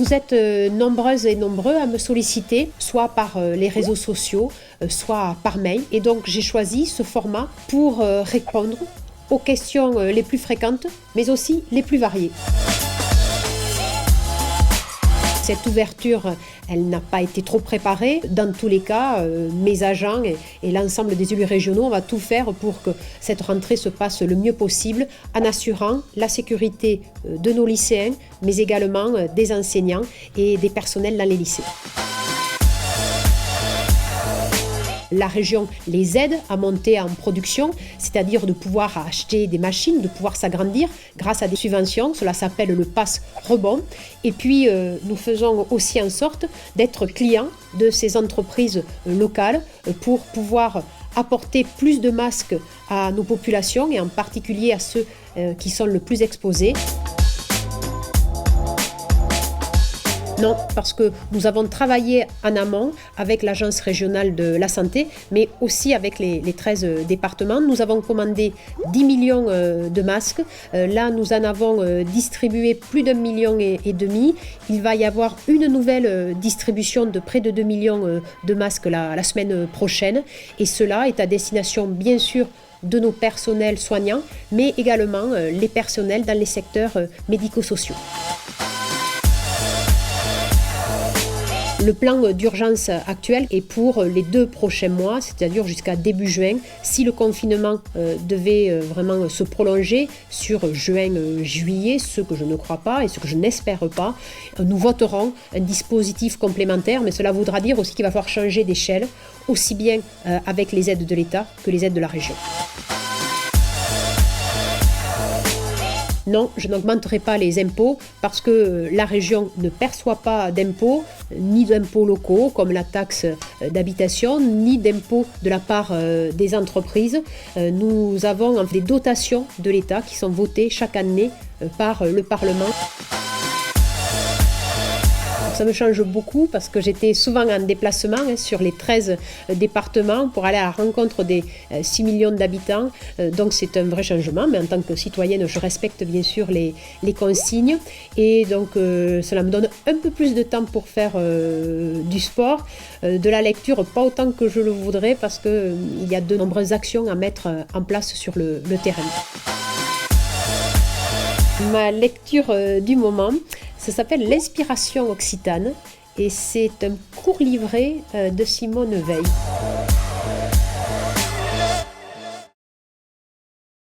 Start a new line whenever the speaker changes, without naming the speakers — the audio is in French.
Vous êtes nombreuses et nombreux à me solliciter, soit par les réseaux sociaux, soit par mail. Et donc j'ai choisi ce format pour répondre aux questions les plus fréquentes, mais aussi les plus variées. Cette ouverture, elle n'a pas été trop préparée. Dans tous les cas, mes agents et l'ensemble des élus régionaux, on va tout faire pour que cette rentrée se passe le mieux possible en assurant la sécurité de nos lycéens, mais également des enseignants et des personnels dans les lycées. La région les aide à monter en production, c'est-à-dire de pouvoir acheter des machines, de pouvoir s'agrandir grâce à des subventions. Cela s'appelle le pass rebond. Et puis, nous faisons aussi en sorte d'être clients de ces entreprises locales pour pouvoir apporter plus de masques à nos populations et en particulier à ceux qui sont le plus exposés. Non, parce que nous avons travaillé en amont avec l'Agence régionale de la santé, mais aussi avec les 13 départements. Nous avons commandé 10 millions de masques. Là, nous en avons distribué plus d'1,5 million. Il va y avoir une nouvelle distribution de près de 2 millions de masques la semaine prochaine. Et cela est à destination, bien sûr, de nos personnels soignants, mais également les personnels dans les secteurs médico-sociaux. Le plan d'urgence actuel est pour les 2 prochains mois, c'est-à-dire jusqu'à début juin. Si le confinement devait vraiment se prolonger sur juin-juillet, ce que je ne crois pas et ce que je n'espère pas, nous voterons un dispositif complémentaire, mais cela voudra dire aussi qu'il va falloir changer d'échelle, aussi bien avec les aides de l'État que les aides de la région. Non, je n'augmenterai pas les impôts parce que la région ne perçoit pas d'impôts, ni d'impôts locaux comme la taxe d'habitation, ni d'impôts de la part des entreprises. Nous avons des dotations de l'État qui sont votées chaque année par le Parlement. Ça me change beaucoup parce que j'étais souvent en déplacement sur les 13 départements pour aller à la rencontre des 6 millions d'habitants. Donc c'est un vrai changement, mais en tant que citoyenne, je respecte bien sûr les consignes. Et donc cela me donne un peu plus de temps pour faire du sport, de la lecture, pas autant que je le voudrais parce qu'il y a de nombreuses actions à mettre en place sur le terrain. Ma lecture du moment, ça s'appelle L'inspiration occitane et c'est un court livret de Simone Veil.